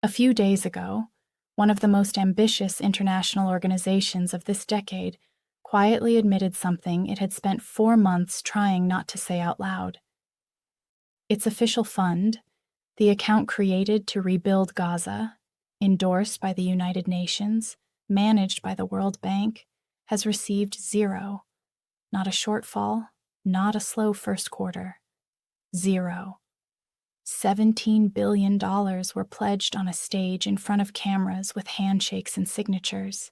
A few days ago, one of the most ambitious international organizations of this decade quietly admitted something it had spent 4 months trying not to say out loud. Its official fund, the account created to rebuild Gaza, endorsed by the United Nations, managed by the World Bank, has received zero. Not a shortfall, not a slow first quarter. Zero. $17 billion were pledged on a stage in front of cameras with handshakes and signatures.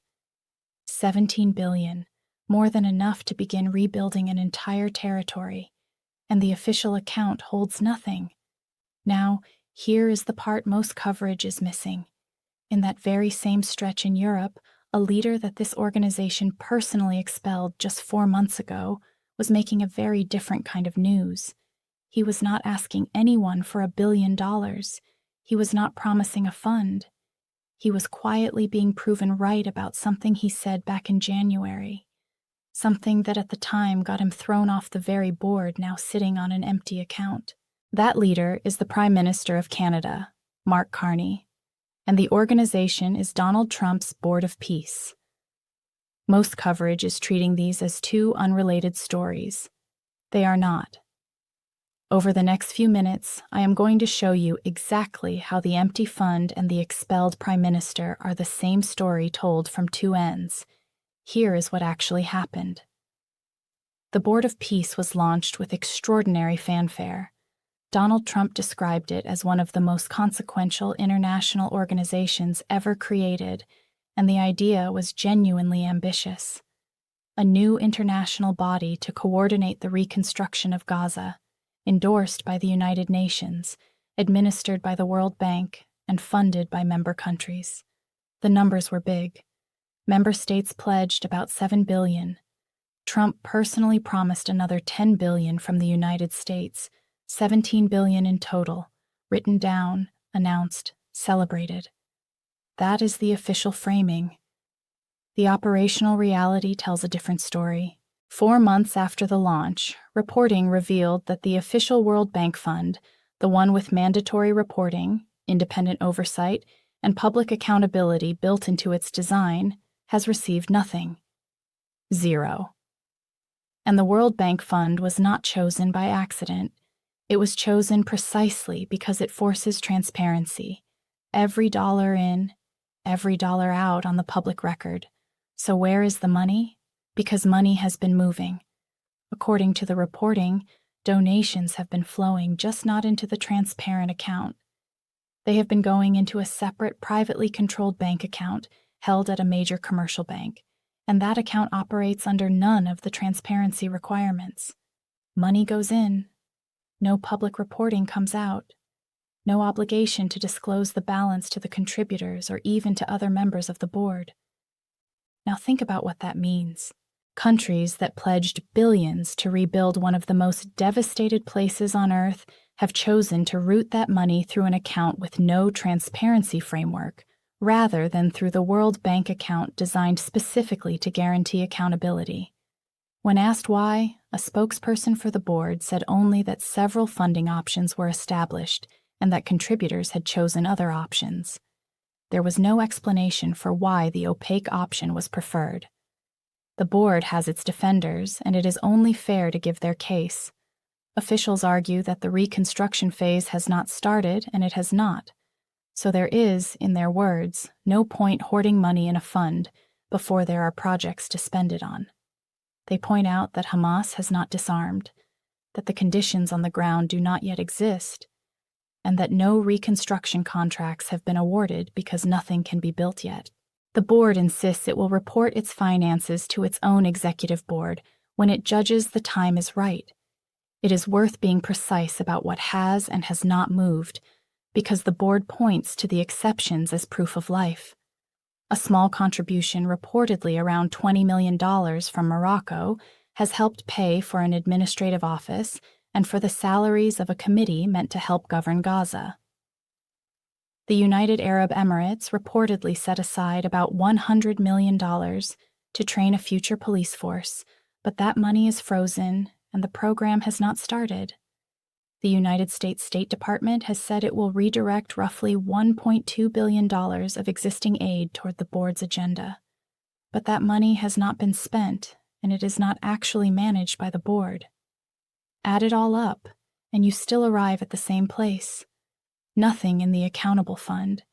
$17 billion, more than enough to begin rebuilding an entire territory, and the official account holds nothing. Now, here is the part most coverage is missing. In that very same stretch in Europe, a leader that this organization personally expelled just 4 months ago was making a very different kind of news. He was not asking anyone for $1 billion. He was not promising a fund. He was quietly being proven right about something he said back in January. Something that at the time got him thrown off the very board now sitting on an empty account. That leader is the Prime Minister of Canada, Mark Carney, and the organization is Donald Trump's Board of Peace. Most coverage is treating these as two unrelated stories. They are not. Over the next few minutes, I am going to show you exactly how the empty fund and the expelled Prime Minister are the same story told from two ends. Here is what actually happened. The Board of Peace was launched with extraordinary fanfare. Donald Trump described it as one of the most consequential international organizations ever created, and the idea was genuinely ambitious. A new international body to coordinate the reconstruction of Gaza, endorsed by the United Nations, administered by the World Bank, and funded by member countries. The numbers were big. Member states pledged about $7 billion. Trump personally promised another $10 billion from the United States, $17 billion in total, written down, announced, celebrated. That is the official framing. The operational reality tells a different story. 4 months after the launch, reporting revealed that the official World Bank Fund, the one with mandatory reporting, independent oversight, and public accountability built into its design, has received nothing. Zero. And the World Bank Fund was not chosen by accident. It was chosen precisely because it forces transparency. Every dollar in, every dollar out on the public record. So where is the money? Because money has been moving. According to the reporting, donations have been flowing, just not into the transparent account. They have been going into a separate, privately controlled bank account held at a major commercial bank, and that account operates under none of the transparency requirements. Money goes in. No public reporting comes out. No obligation to disclose the balance to the contributors or even to other members of the board. Now think about what that means. Countries that pledged billions to rebuild one of the most devastated places on Earth have chosen to route that money through an account with no transparency framework, rather than through the World Bank account designed specifically to guarantee accountability. When asked why, a spokesperson for the board said only that several funding options were established and that contributors had chosen other options. There was no explanation for why the opaque option was preferred. The board has its defenders, and it is only fair to give their case. Officials argue that the reconstruction phase has not started, and it has not. So there is, in their words, no point hoarding money in a fund before there are projects to spend it on. They point out that Hamas has not disarmed, that the conditions on the ground do not yet exist, and that no reconstruction contracts have been awarded because nothing can be built yet. The board insists it will report its finances to its own executive board when it judges the time is right. It is worth being precise about what has and has not moved, because the board points to the exceptions as proof of life. A small contribution, reportedly around $20 million from Morocco, has helped pay for an administrative office and for the salaries of a committee meant to help govern Gaza. The United Arab Emirates reportedly set aside about $100 million to train a future police force, but that money is frozen and the program has not started. The United States State Department has said it will redirect roughly $1.2 billion of existing aid toward the board's agenda. But that money has not been spent, and it is not actually managed by the board. Add it all up, and you still arrive at the same place. Nothing in the accountable fund,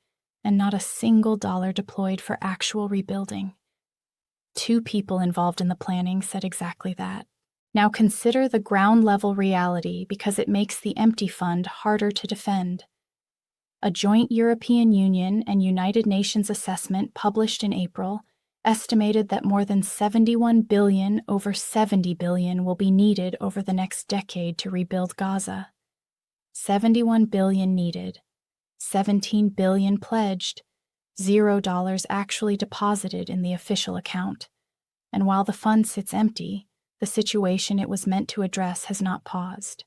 and not a single dollar deployed for actual rebuilding. 2 people involved in the planning said exactly that. Now consider the ground-level reality because it makes the empty fund harder to defend. A joint European Union and United Nations assessment published in April estimated that more than $71 billion over $70 billion will be needed over the next decade to rebuild Gaza. $71 billion needed, $17 billion pledged, $0 actually deposited in the official account. And while the fund sits empty, the situation it was meant to address has not paused.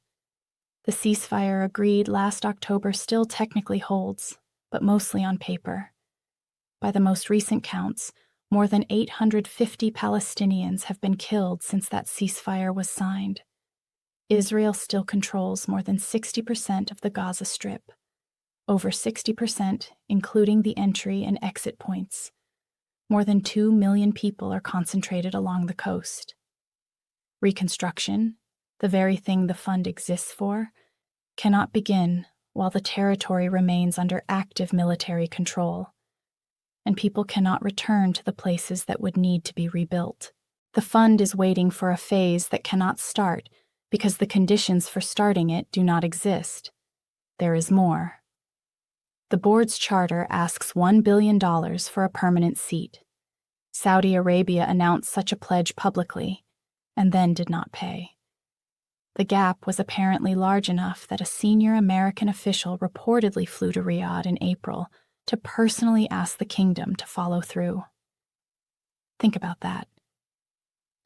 The ceasefire agreed last October still technically holds, but mostly on paper. By the most recent counts, more than 850 Palestinians have been killed since that ceasefire was signed. Israel still controls more than 60% of the Gaza Strip, over 60%, including the entry and exit points. More than 2 million people are concentrated along the coast. Reconstruction, the very thing the fund exists for, cannot begin while the territory remains under active military control, and people cannot return to the places that would need to be rebuilt. The fund is waiting for a phase that cannot start because the conditions for starting it do not exist. There is more. The board's charter asks $1 billion for a permanent seat. Saudi Arabia announced such a pledge publicly, and then did not pay. The gap was apparently large enough that a senior American official reportedly flew to Riyadh in April to personally ask the kingdom to follow through. Think about that.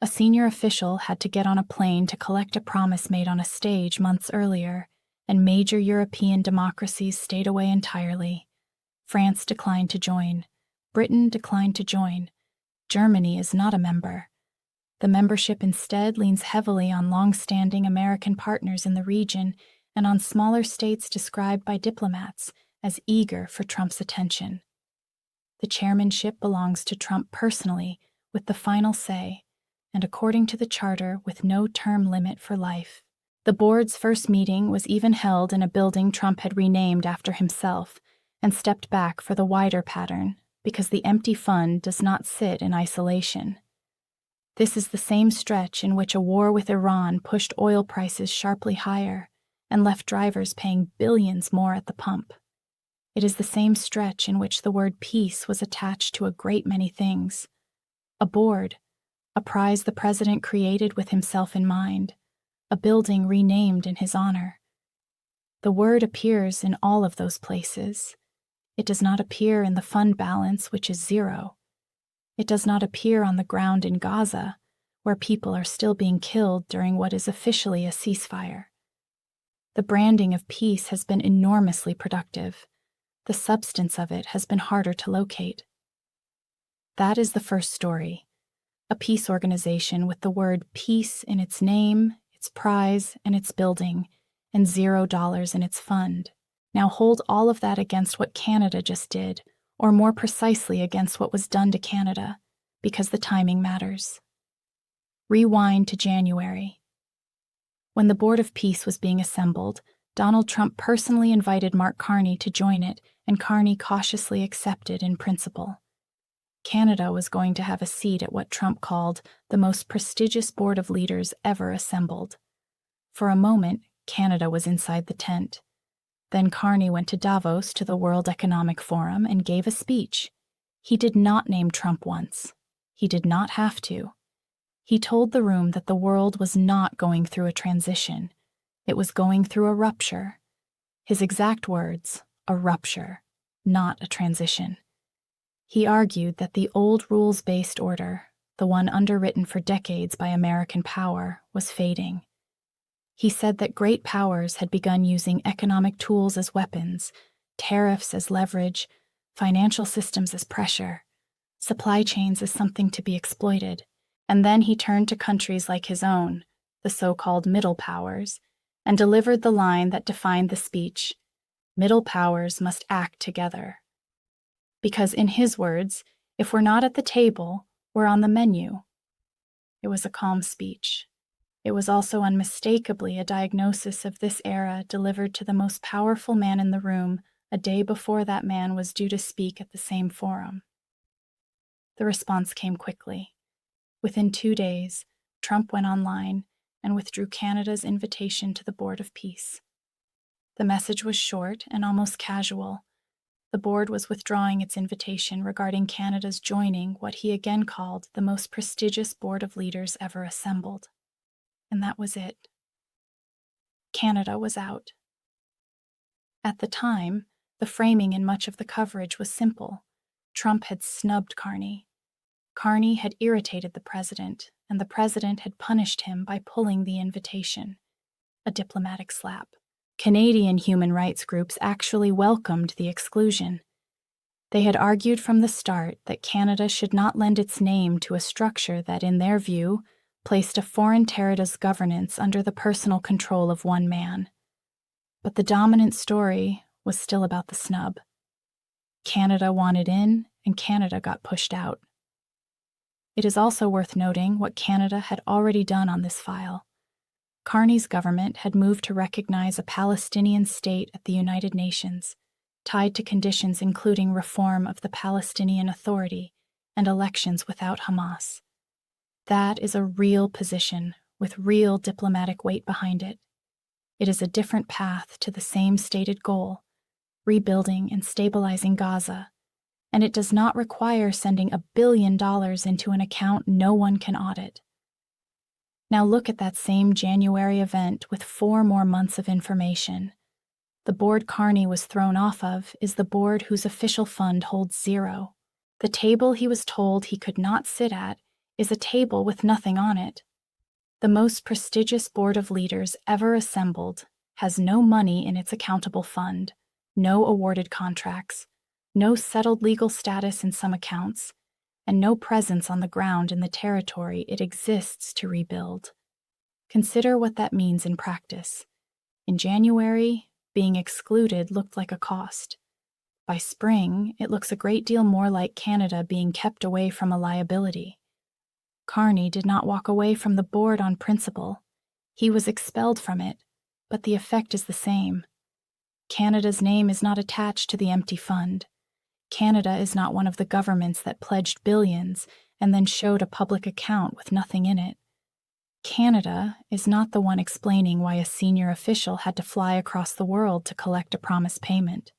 A senior official had to get on a plane to collect a promise made on a stage months earlier, and major European democracies stayed away entirely. France declined to join. Britain declined to join. Germany is not a member. The membership instead leans heavily on long-standing American partners in the region and on smaller states described by diplomats as eager for Trump's attention. The chairmanship belongs to Trump personally, with the final say, and according to the charter, with no term limit for life. The board's first meeting was even held in a building Trump had renamed after himself and stepped back for the wider pattern because the empty fund does not sit in isolation. This is the same stretch in which a war with Iran pushed oil prices sharply higher and left drivers paying billions more at the pump. It is the same stretch in which the word peace was attached to a great many things. A board, a prize the president created with himself in mind, a building renamed in his honor. The word appears in all of those places. It does not appear in the fund balance, which is zero. It does not appear on the ground in Gaza, where people are still being killed during what is officially a ceasefire. The branding of peace has been enormously productive. The substance of it has been harder to locate. That is the first story. A peace organization with the word peace in its name, its prize, and its building, and $0 in its fund. Now hold all of that against what Canada just did, or more precisely against what was done to Canada, because the timing matters. Rewind to January. When the Board of Peace was being assembled, Donald Trump personally invited Mark Carney to join it, and Carney cautiously accepted in principle. Canada was going to have a seat at what Trump called the most prestigious board of leaders ever assembled. For a moment, Canada was inside the tent. Then Carney went to Davos to the World Economic Forum and gave a speech. He did not name Trump once. He did not have to. He told the room that the world was not going through a transition. It was going through a rupture. His exact words, a rupture, not a transition. He argued that the old rules-based order, the one underwritten for decades by American power, was fading. He said that great powers had begun using economic tools as weapons, tariffs as leverage, financial systems as pressure, supply chains as something to be exploited, and then he turned to countries like his own, the so-called middle powers, and delivered the line that defined the speech: "Middle powers must act together." Because in his words, if we're not at the table, we're on the menu. It was a calm speech. It was also unmistakably a diagnosis of this era delivered to the most powerful man in the room a day before that man was due to speak at the same forum. The response came quickly. Within 2 days, Trump went online and withdrew Canada's invitation to the Board of Peace. The message was short and almost casual. The board was withdrawing its invitation regarding Canada's joining what he again called the most prestigious board of leaders ever assembled. And that was it. Canada was out. At the time, the framing in much of the coverage was simple. Trump had snubbed Carney. Carney had irritated the president, and the president had punished him by pulling the invitation. A diplomatic slap. Canadian human rights groups actually welcomed the exclusion. They had argued from the start that Canada should not lend its name to a structure that, in their view, placed a foreign territory's governance under the personal control of one man. But the dominant story was still about the snub. Canada wanted in, and Canada got pushed out. It is also worth noting what Canada had already done on this file. Carney's government had moved to recognize a Palestinian state at the United Nations, tied to conditions including reform of the Palestinian Authority and elections without Hamas. That is a real position with real diplomatic weight behind it. It is a different path to the same stated goal: rebuilding and stabilizing Gaza, and it does not require sending $1 billion into an account no one can audit. Now look at that same January event with 4 more months of information. The board Carney was thrown off of is the board whose official fund holds 0. The table he was told he could not sit at is a table with nothing on it. The most prestigious board of leaders ever assembled has no money in its accountable fund, no awarded contracts, no settled legal status in some accounts, and no presence on the ground in the territory it exists to rebuild. Consider what that means in practice. In January, being excluded looked like a cost. By spring, it looks a great deal more like Canada being kept away from a liability. Carney did not walk away from the board on principle. He was expelled from it, but the effect is the same. Canada's name is not attached to the empty fund. Canada is not one of the governments that pledged billions and then showed a public account with nothing in it. Canada is not the one explaining why a senior official had to fly across the world to collect a promised payment.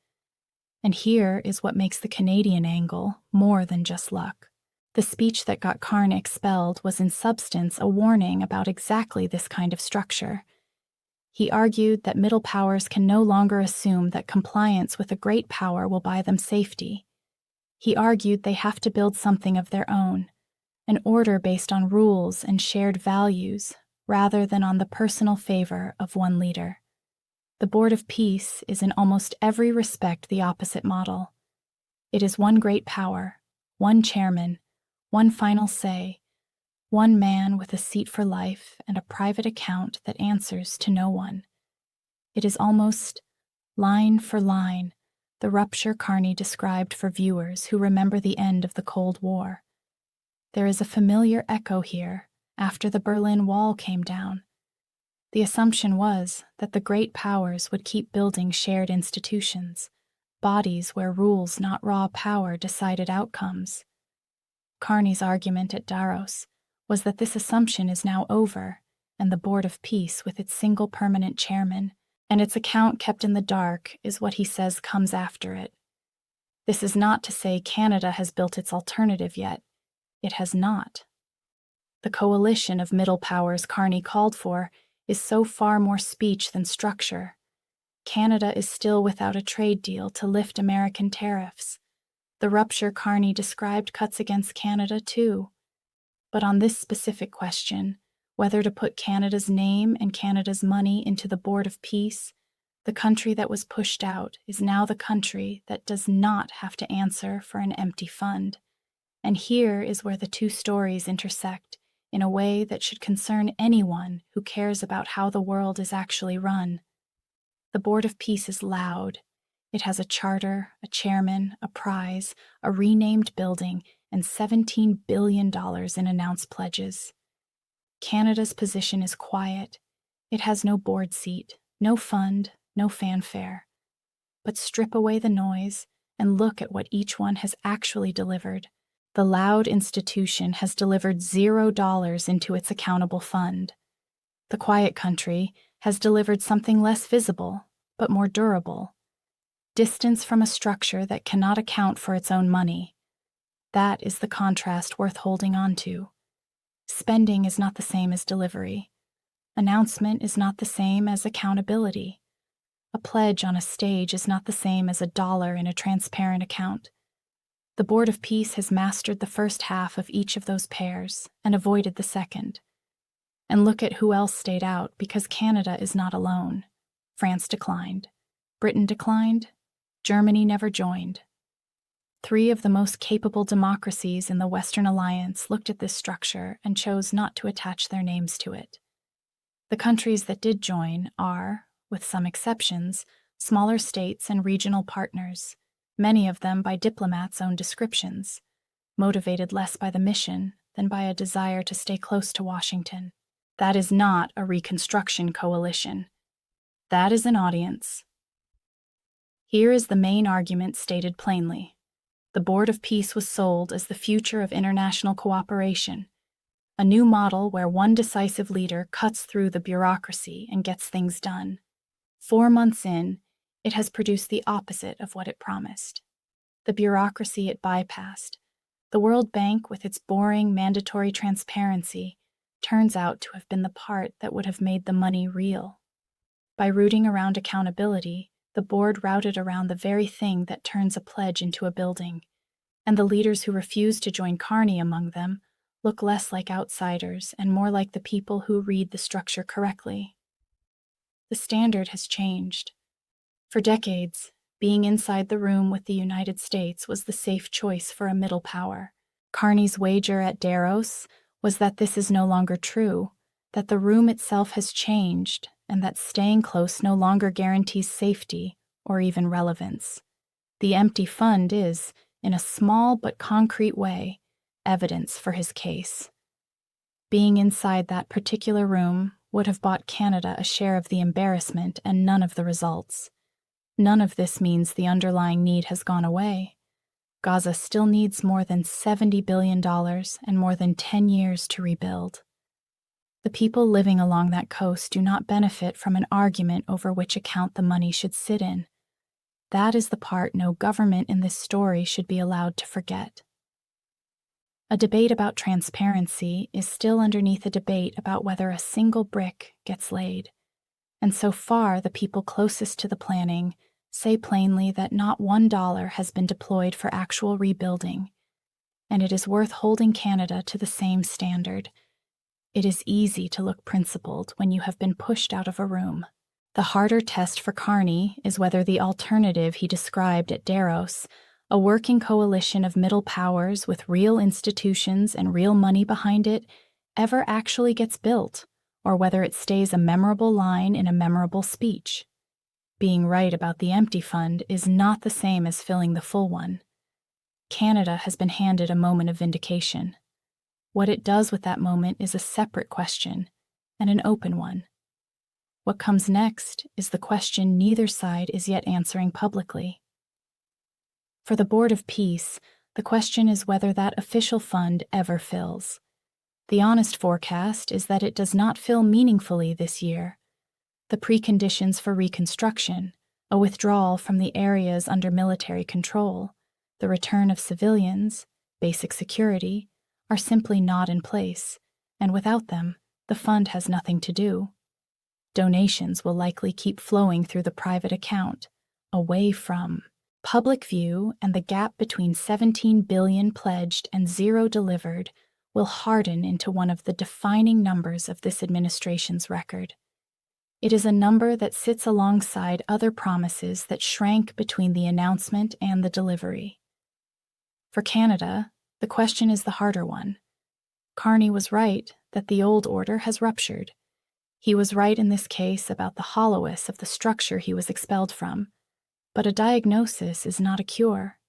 And here is what makes the Canadian angle more than just luck. The speech that got Carney expelled was in substance a warning about exactly this kind of structure. He argued that middle powers can no longer assume that compliance with a great power will buy them safety. He argued they have to build something of their own, an order based on rules and shared values, rather than on the personal favor of one leader. The Board of Peace is in almost every respect the opposite model. It is one great power, one chairman, one final say, one man with a seat for life and a private account that answers to no one. It is almost, line for line, the rupture Carney described for viewers who remember the end of the Cold War. There is a familiar echo here after the Berlin Wall came down. The assumption was that the great powers would keep building shared institutions, bodies where rules, not raw power, decided outcomes. Carney's argument at Davos was that this assumption is now over, and the Board of Peace, with its single permanent chairman, and its account kept in the dark, is what he says comes after it. This is not to say Canada has built its alternative yet. It has not. The coalition of middle powers Carney called for is so far more speech than structure. Canada is still without a trade deal to lift American tariffs. The rupture Carney described cuts against Canada too. But on this specific question, whether to put Canada's name and Canada's money into the Board of Peace, the country that was pushed out is now the country that does not have to answer for an empty fund. And here is where the two stories intersect in a way that should concern anyone who cares about how the world is actually run. The Board of Peace is loud. It has a charter, a chairman, a prize, a renamed building, and $17 billion in announced pledges. Canada's position is quiet. It has no board seat, no fund, no fanfare. But strip away the noise and look at what each one has actually delivered. The loud institution has delivered $0 into its accountable fund. The quiet country has delivered something less visible, but more durable. Distance from a structure that cannot account for its own money. That is the contrast worth holding on to. Spending is not the same as delivery. Announcement is not the same as accountability. A pledge on a stage is not the same as $1 in a transparent account. The Board of Peace has mastered the first half of each of those pairs and avoided the second. And look at who else stayed out, because Canada is not alone. France declined. Britain declined. Germany never joined. 3 of the most capable democracies in the Western Alliance looked at this structure and chose not to attach their names to it. The countries that did join are, with some exceptions, smaller states and regional partners, many of them by diplomats' own descriptions, motivated less by the mission than by a desire to stay close to Washington. That is not a reconstruction coalition. That is an audience. Here is the main argument stated plainly. The Board of Peace was sold as the future of international cooperation, a new model where one decisive leader cuts through the bureaucracy and gets things done. 4 months in, it has produced the opposite of what it promised. The bureaucracy it bypassed, the World Bank with its boring mandatory transparency, turns out to have been the part that would have made the money real. By rooting around accountability, the board routed around the very thing that turns a pledge into a building, and the leaders who refuse to join Carney among them look less like outsiders and more like the people who read the structure correctly. The standard has changed. For decades, being inside the room with the United States was the safe choice for a middle power. Carney's wager at Davos was that this is no longer true, that the room itself has changed, and that staying close no longer guarantees safety or even relevance. The empty fund is, in a small but concrete way, evidence for his case. Being inside that particular room would have bought Canada a share of the embarrassment and none of the results. None of this means the underlying need has gone away. Gaza still needs more than $70 billion and more than 10 years to rebuild. The people living along that coast do not benefit from an argument over which account the money should sit in. That is the part no government in this story should be allowed to forget. A debate about transparency is still underneath a debate about whether a single brick gets laid. And so far, the people closest to the planning say plainly that not $1 has been deployed for actual rebuilding, and it is worth holding Canada to the same standard. It is easy to look principled when you have been pushed out of a room. The harder test for Carney is whether the alternative he described at Davos, a working coalition of middle powers with real institutions and real money behind it, ever actually gets built, or whether it stays a memorable line in a memorable speech. Being right about the empty fund is not the same as filling the full one. Canada has been handed a moment of vindication. What it does with that moment is a separate question, and an open one. What comes next is the question neither side is yet answering publicly. For the Board of Peace, the question is whether that official fund ever fills. The honest forecast is that it does not fill meaningfully this year. The preconditions for reconstruction, a withdrawal from the areas under military control, the return of civilians, basic security, are simply not in place, and without them, the fund has nothing to do. Donations will likely keep flowing through the private account, away from public view, and the gap between $17 billion pledged and $0 delivered will harden into one of the defining numbers of this administration's record. It is a number that sits alongside other promises that shrank between the announcement and the delivery. For Canada, the question is the harder one. Carney was right that the old order has ruptured. He was right in this case about the hollowness of the structure he was expelled from, but a diagnosis is not a cure.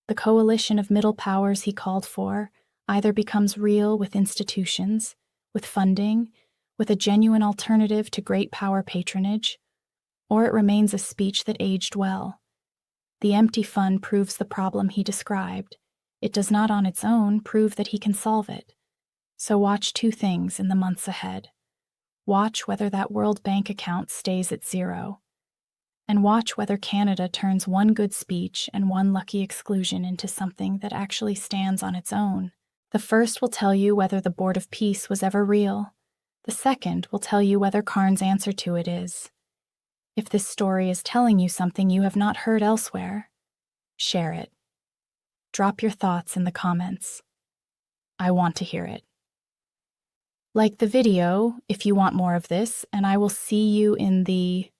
The coalition of middle powers he called for either becomes real with institutions, with funding, with a genuine alternative to great power patronage, or it remains a speech that aged well. The empty fund proves the problem he described. It does not on its own prove that he can solve it. So watch two things in the months ahead. Watch whether that World Bank account stays at zero. And watch whether Canada turns one good speech and one lucky exclusion into something that actually stands on its own. The first will tell you whether the Board of Peace was ever real. The second will tell you whether Carn's answer to it is. If this story is telling you something you have not heard elsewhere, share it. Drop your thoughts in the comments. I want to hear it. Like the video if you want more of this, and I will see you in the